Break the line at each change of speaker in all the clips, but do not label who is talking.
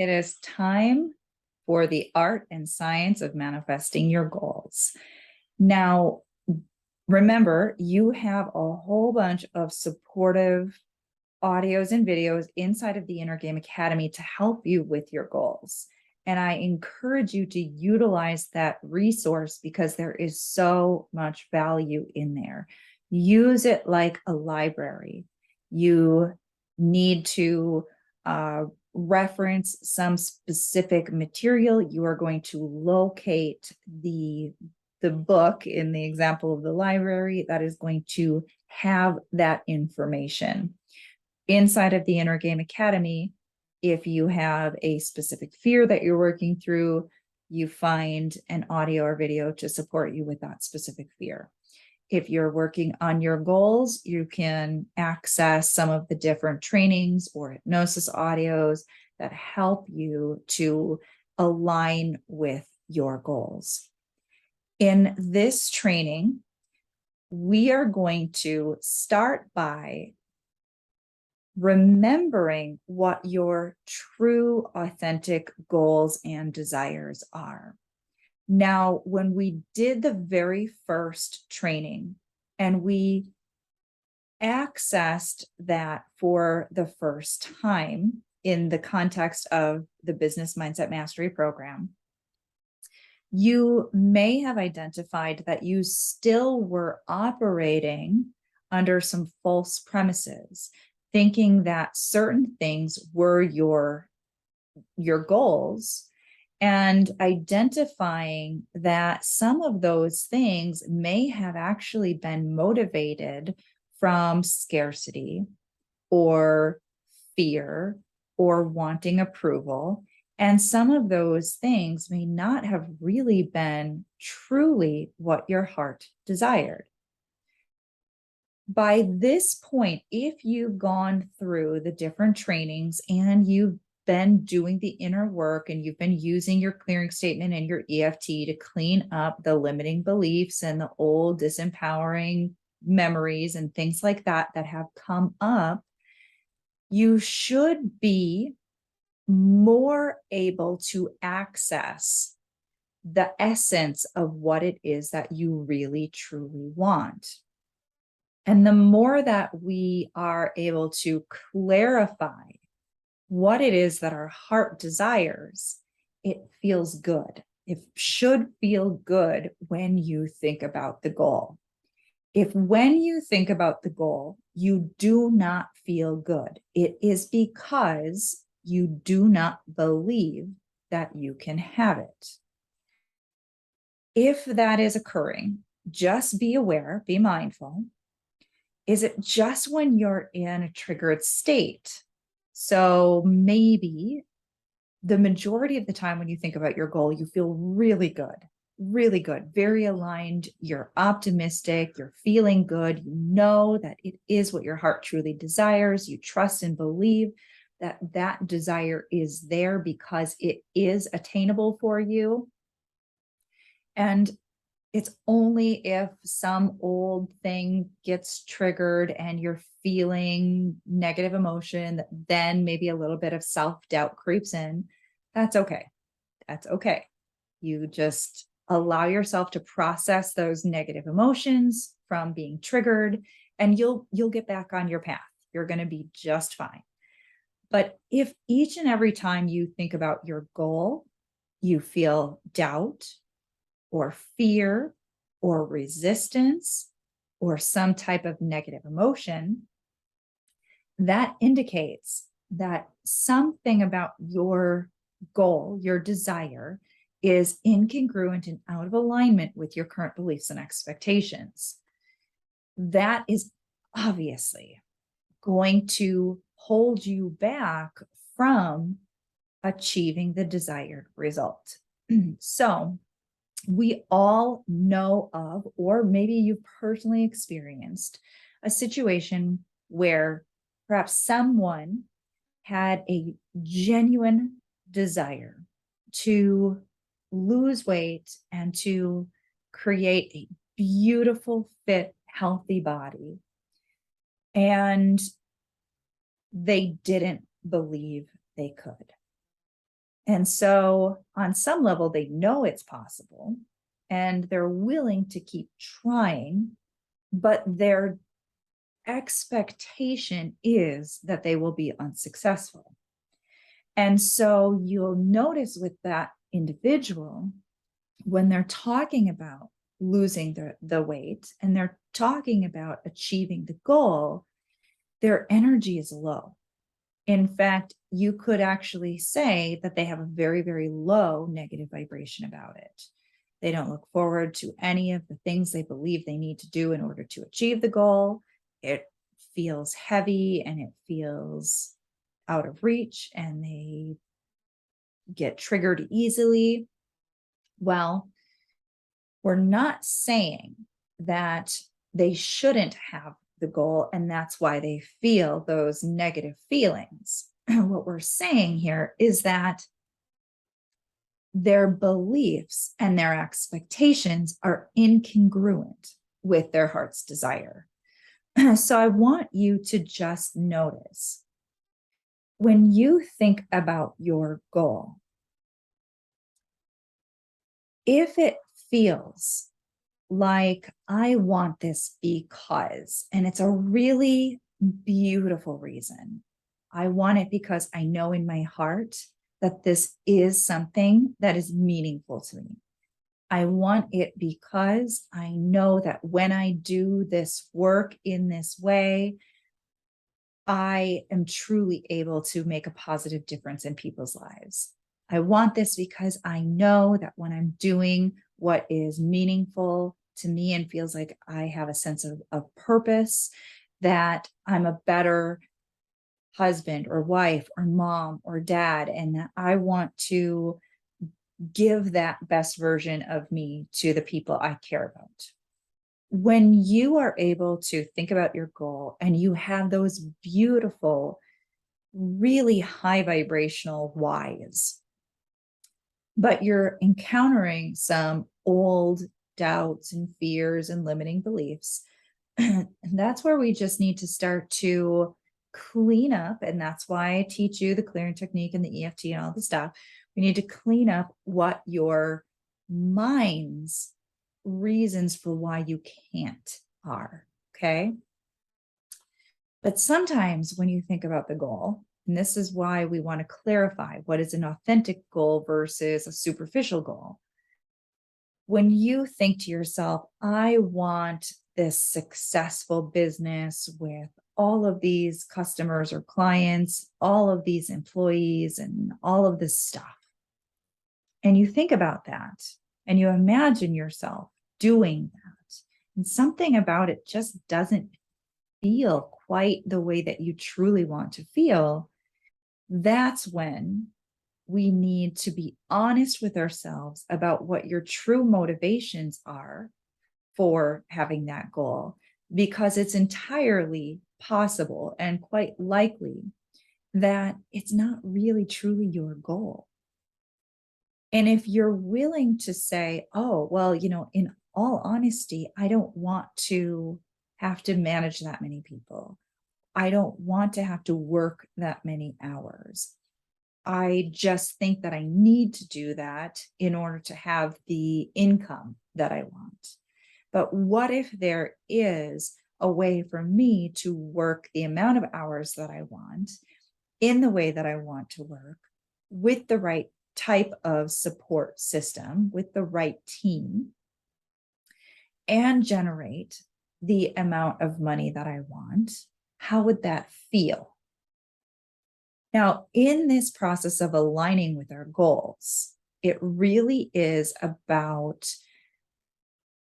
It is time for the art and science of manifesting your goals. Now, remember, you have a whole bunch of supportive audios and videos inside of the Inner Game Academy to help you with your goals. And I encourage you to utilize that resource because there is so much value in there. Use it like a library. You need to reference some specific material. You are going to locate the book in the example of the library that is going to have that information. Inside of the Inner Game Academy, if you have a specific fear that you're working through, you find an audio or video to support you with that specific fear. If you're working on your goals, you can access some of the different trainings or hypnosis audios that help you to align with your goals. In this training, we are going to start by remembering what your true, authentic goals and desires are. Now, when we did the very first training and we accessed that for the first time in the context of the Business Mindset Mastery program, you may have identified that you still were operating under some false premises, thinking that certain things were your goals, and identifying that some of those things may have actually been motivated from scarcity or fear or wanting approval. And some of those things may not have really been truly what your heart desired. By this point, if you've gone through the different trainings and you've been doing the inner work and you've been using your clearing statement and your EFT to clean up the limiting beliefs and the old disempowering memories and things like that that have come up, you should be more able to access the essence of what it is that you really truly want. And the more that we are able to clarify what it is that our heart desires, it feels good. It should feel good when you think about the goal. If when you think about the goal, you do not feel good, it is because you do not believe that you can have it. If that is occurring, just be aware, be mindful. Is it just when you're in a triggered state? So maybe the majority of the time when you think about your goal, you feel really good, very aligned. You're optimistic, you're feeling good. You know that it is what your heart truly desires. You trust and believe that that desire is there because it is attainable for you. And it's only if some old thing gets triggered and you're feeling negative emotion that then maybe a little bit of self-doubt creeps in. That's okay. That's okay. You just allow yourself to process those negative emotions from being triggered, and you'll get back on your path. You're going to be just fine. But if each and every time you think about your goal, you feel doubt or fear or resistance or some type of negative emotion, that indicates that something about your goal, your desire, is incongruent and out of alignment with your current beliefs and expectations. That is obviously going to hold you back from achieving the desired result. So we all know of, or maybe you've personally experienced, a situation where perhaps someone had a genuine desire to lose weight and to create a beautiful, fit, healthy body. And they didn't believe they could. And so on some level, they know it's possible and they're willing to keep trying, but their expectation is that they will be unsuccessful. And so you'll notice with that individual, when they're talking about losing the weight and they're talking about achieving the goal, their energy is low. In fact, you could actually say that they have a very, very low negative vibration about it. They don't look forward to any of the things they believe they need to do in order to achieve the goal. It feels heavy and it feels out of reach, and they get triggered easily. Well, we're not saying that they shouldn't have the goal and that's why they feel those negative feelings. What we're saying here is that their beliefs and their expectations are incongruent with their heart's desire. So I want you to just notice when you think about your goal, if it feels like I want this because, and it's a really beautiful reason. I want it because I know in my heart that this is something that is meaningful to me. I want it because I know that when I do this work in this way, I am truly able to make a positive difference in people's lives. I want this because I know that when I'm doing what is meaningful to me and feels like I have a sense of purpose, that I'm a better husband or wife or mom or dad, and that I want to give that best version of me to the people I care about. When you are able to think about your goal and you have those beautiful, really high vibrational whys, but you're encountering some old doubts and fears and limiting beliefs, that's where we just need to start to clean up. And that's why I teach you the clearing technique and the EFT and all the stuff. We need to clean up what your mind's reasons for why you can't are. Okay. But sometimes when you think about the goal, and this is why we want to clarify what is an authentic goal versus a superficial goal. When you think to yourself, I want this successful business with all of these customers or clients, all of these employees, and all of this stuff. And you think about that and you imagine yourself doing that, and something about it just doesn't feel quite the way that you truly want to feel. That's when we need to be honest with ourselves about what your true motivations are for having that goal, because it's entirely possible and quite likely that it's not really truly your goal. And if you're willing to say, oh, well, in all honesty, I don't want to have to manage that many people. I don't want to have to work that many hours. I just think that I need to do that in order to have the income that I want. But what if there is a way for me to work the amount of hours that I want in the way that I want to work, with the right type of support system, with the right team, and generate the amount of money that I want? How would that feel? Now, in this process of aligning with our goals, it really is about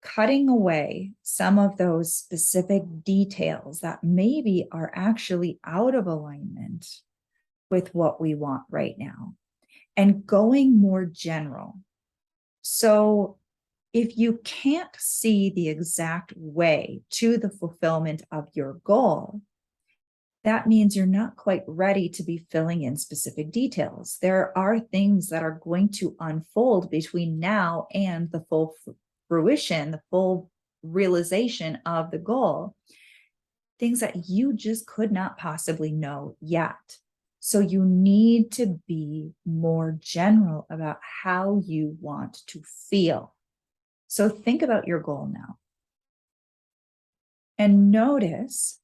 cutting away some of those specific details that maybe are actually out of alignment with what we want right now, and going more general. So if you can't see the exact way to the fulfillment of your goal, that means you're not quite ready to be filling in specific details. There are things that are going to unfold between now and the full fruition, the full realization of the goal, things that you just could not possibly know yet. So you need to be more general about how you want to feel. So think about your goal now. And notice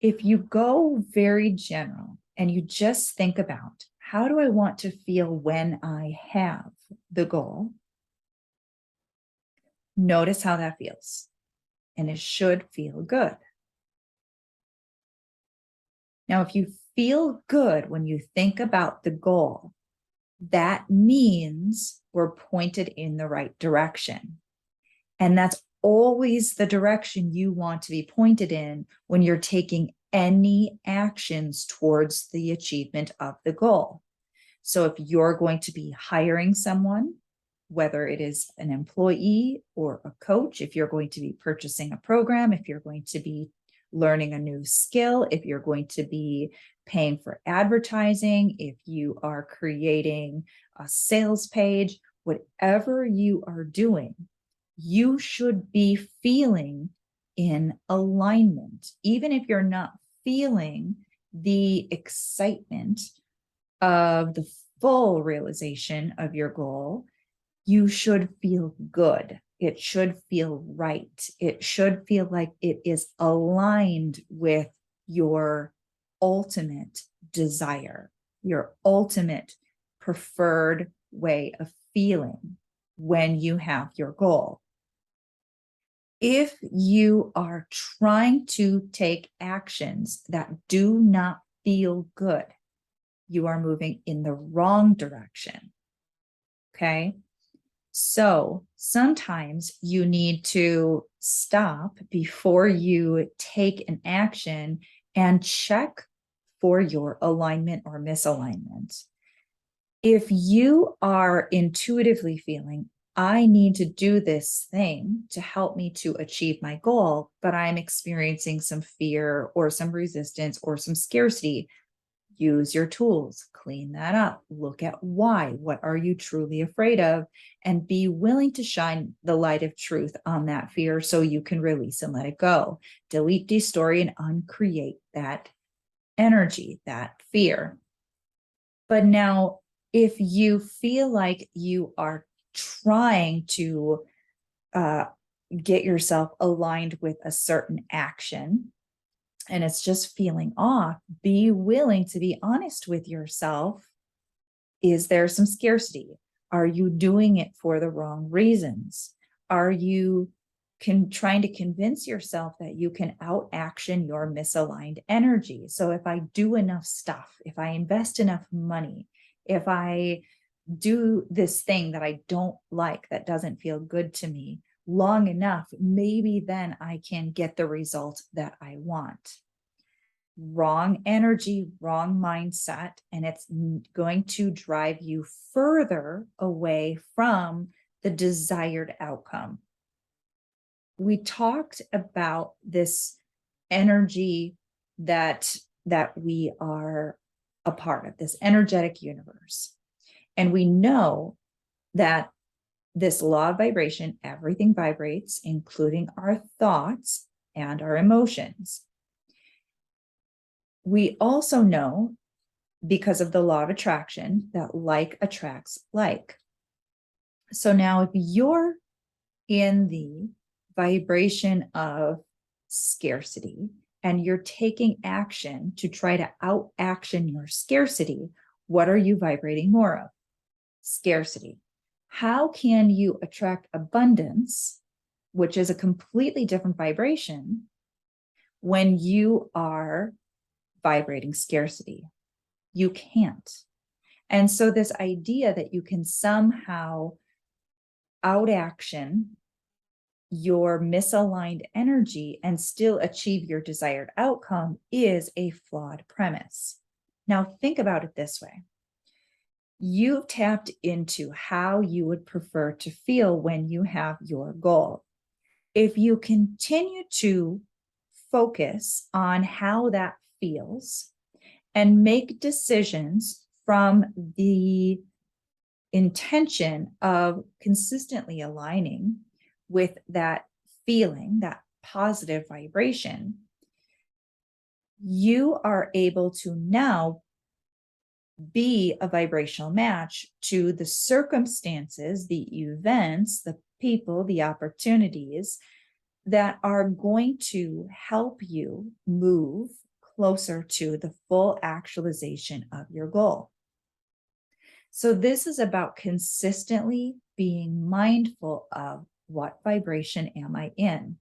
if you go very general and you just think about how do I want to feel when I have the goal, notice how that feels. And it should feel good. Now, if you feel good when you think about the goal, that means we're pointed in the right direction. And that's always the direction you want to be pointed in when you're taking any actions towards the achievement of the goal. So if you're going to be hiring someone, whether it is an employee or a coach, if you're going to be purchasing a program, if you're going to be learning a new skill, if you're going to be paying for advertising, if you are creating a sales page, whatever you are doing, you should be feeling in alignment. Even if you're not feeling the excitement of the full realization of your goal, you should feel good. It should feel right. It should feel like it is aligned with your ultimate desire, your ultimate preferred way of feeling when you have your goal. If you are trying to take actions that do not feel good, you are moving in the wrong direction. Okay. So sometimes you need to stop before you take an action and check for your alignment or misalignment. If you are intuitively feeling, I need to do this thing to help me to achieve my goal, but I'm experiencing some fear or some resistance or some scarcity, use your tools, clean that up, look at why, what are you truly afraid of, and be willing to shine the light of truth on that fear so you can release and let it go. Delete, destory, and uncreate that energy, that fear. But now, if you feel like you are trying to get yourself aligned with a certain action, and it's just feeling off, be willing to be honest with yourself. Is there some scarcity? Are you doing it for the wrong reasons? Are you trying to convince yourself that you can out action your misaligned energy? So if I do enough stuff, if I invest enough money, if I do this thing that I don't like, that doesn't feel good to me long enough, maybe then I can get the result that I want. Wrong energy, wrong mindset, and it's going to drive you further away from the desired outcome. We talked about this energy that we are a part of, this energetic universe. And we know that this law of vibration, everything vibrates, including our thoughts and our emotions. We also know, because of the law of attraction, that like attracts like. So now if you're in the vibration of scarcity and you're taking action to try to out action your scarcity, what are you vibrating more of? Scarcity. How can you attract abundance, which is a completely different vibration, when you are vibrating scarcity? You can't. And so this idea that you can somehow out action your misaligned energy and still achieve your desired outcome is a flawed premise. Now think about it this way. You've tapped into how you would prefer to feel when you have your goal. If you continue to focus on how that feels and make decisions from the intention of consistently aligning with that feeling, that positive vibration, you are able to now be a vibrational match to the circumstances, the events, the people, the opportunities that are going to help you move closer to the full actualization of your goal. So this is about consistently being mindful of what vibration am I in?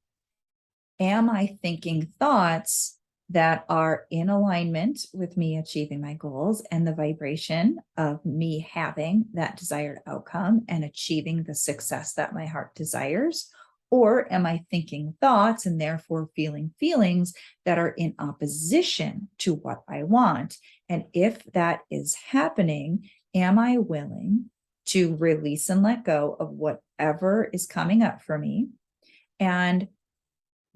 Am I thinking thoughts that are in alignment with me achieving my goals and the vibration of me having that desired outcome and achieving the success that my heart desires? Or am I thinking thoughts and therefore feeling feelings that are in opposition to what I want? And if that is happening, am I willing to release and let go of whatever is coming up for me and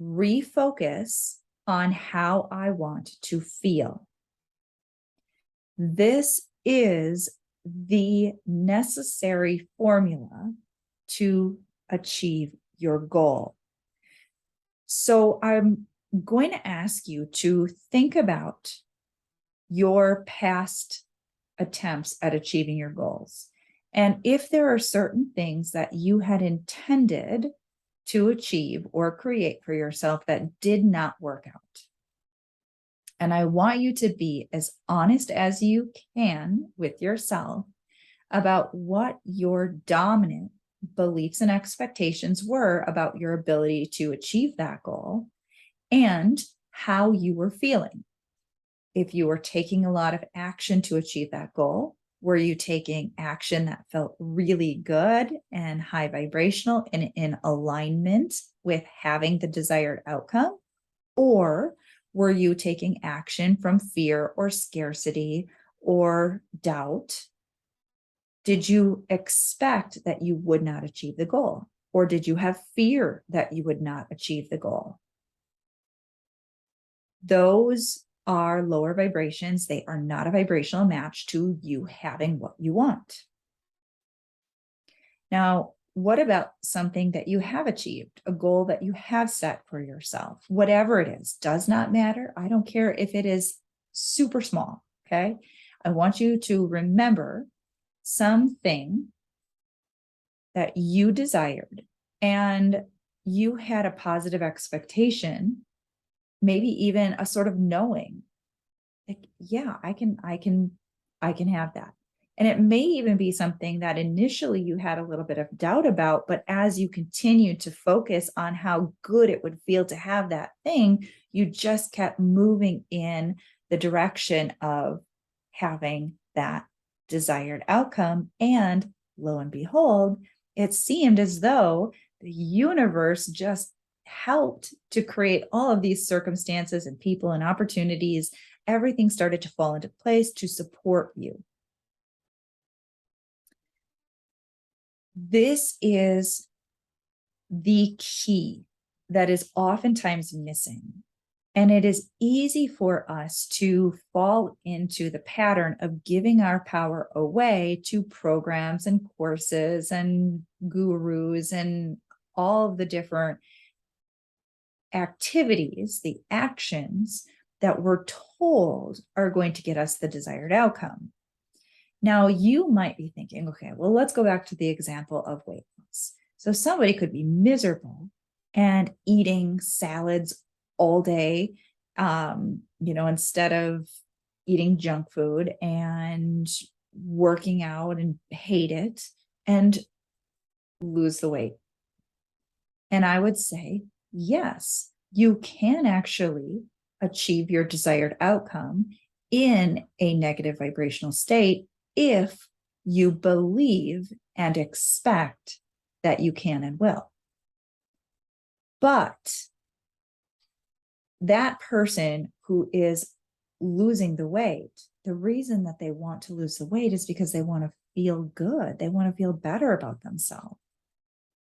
refocus on how I want to feel? This is the necessary formula to achieve your goal. So I'm going to ask you to think about your past attempts at achieving your goals. And if there are certain things that you had intended to achieve or create for yourself that did not work out. And I want you to be as honest as you can with yourself about what your dominant beliefs and expectations were about your ability to achieve that goal and how you were feeling. If you were taking a lot of action to achieve that goal, were you taking action that felt really good and high vibrational and in alignment with having the desired outcome? Or were you taking action from fear or scarcity or doubt? Did you expect that you would not achieve the goal? Or did you have fear that you would not achieve the goal? Those are lower vibrations. They are not a vibrational match to you having what you want. Now, what about something that you have achieved, a goal that you have set for yourself? Whatever it is, does not matter. I don't care if it is super small, okay? I want you to remember something that you desired and you had a positive expectation, maybe even a sort of knowing, like, yeah, I can have that. And it may even be something that initially you had a little bit of doubt about, but as you continue to focus on how good it would feel to have that thing, you just kept moving in the direction of having that desired outcome. And lo and behold, it seemed as though the universe just helped to create all of these circumstances and people and opportunities. Everything started to fall into place to support you. This is the key that is oftentimes missing. And it is easy for us to fall into the pattern of giving our power away to programs and courses and gurus and all of the different activities, the actions that we're told are going to get us the desired outcome. Now, you might be thinking, okay, well, let's go back to the example of weight loss. So somebody could be miserable and eating salads all day, instead of eating junk food and working out and hate it and lose the weight. And I would say, yes, you can actually achieve your desired outcome in a negative vibrational state if you believe and expect that you can and will. But that person who is losing the weight, the reason that they want to lose the weight is because they want to feel good. They want to feel better about themselves.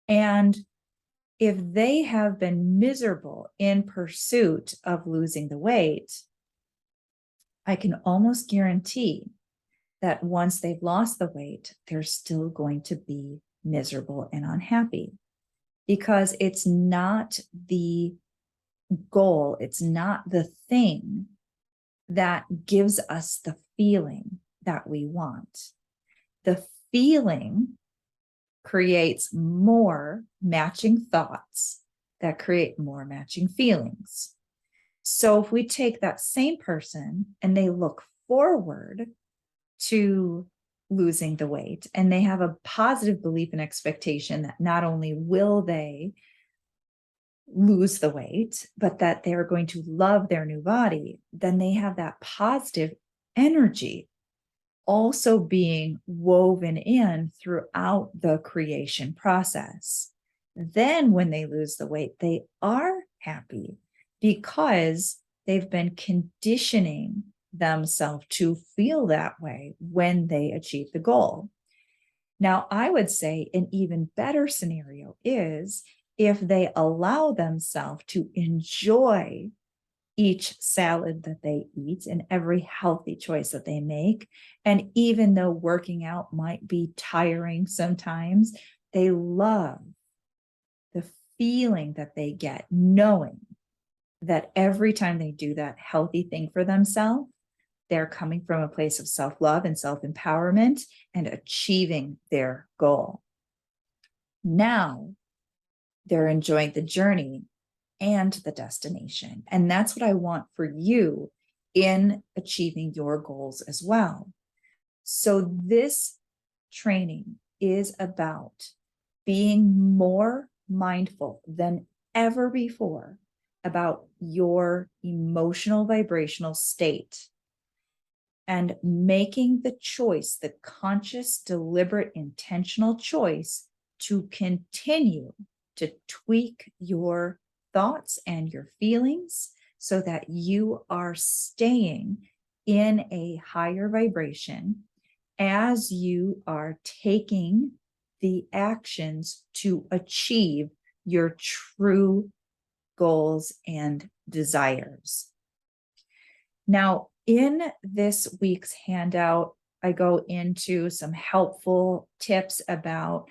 And if they have been miserable in pursuit of losing the weight, I can almost guarantee that once they've lost the weight, they're still going to be miserable and unhappy because it's not the goal, it's not the thing that gives us the feeling that we want. The feeling creates more matching thoughts that create more matching feelings. So if we take that same person and they look forward to losing the weight and they have a positive belief and expectation that not only will they lose the weight, but that they're going to love their new body, then they have that positive energy also being woven in throughout the creation process. Then when they lose the weight, they are happy because they've been conditioning themselves to feel that way when they achieve the goal. Now, I would say an even better scenario is if they allow themselves to enjoy each salad that they eat and every healthy choice that they make. And even though working out might be tiring sometimes, they love the feeling that they get knowing that every time they do that healthy thing for themselves, they're coming from a place of self-love and self-empowerment and achieving their goal. Now they're enjoying the journey and the destination. And that's what I want for you in achieving your goals as well. So this training is about being more mindful than ever before about your emotional vibrational state and making the choice, the conscious, deliberate, intentional choice to continue to tweak your thoughts and your feelings so that you are staying in a higher vibration as you are taking the actions to achieve your true goals and desires. Now, in this week's handout, I go into some helpful tips about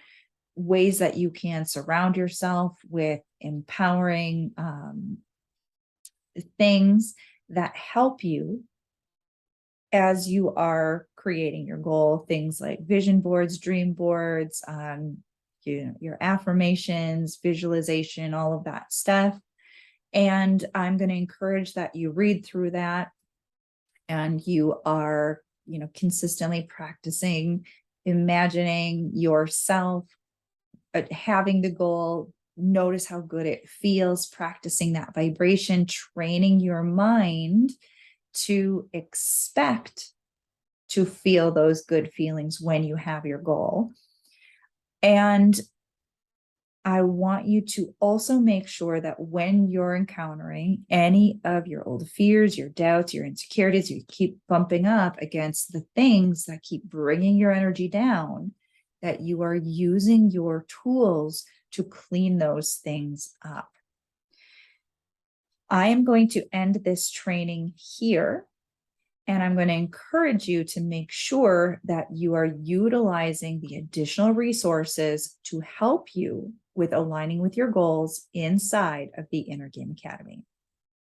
ways that you can surround yourself with empowering things that help you as you are creating your goal, things like vision boards, dream boards, your affirmations, visualization, all of that stuff. And I'm going to encourage that you read through that and you are, consistently practicing, imagining yourself having the goal. Notice how good it feels, practicing that vibration, training your mind to expect to feel those good feelings when you have your goal. And I want you to also make sure that when you're encountering any of your old fears, your doubts, your insecurities, you keep bumping up against the things that keep bringing your energy down, that you are using your tools to clean those things up. I am going to end this training here, and I'm going to encourage you to make sure that you are utilizing the additional resources to help you with aligning with your goals inside of the Inner Game Academy.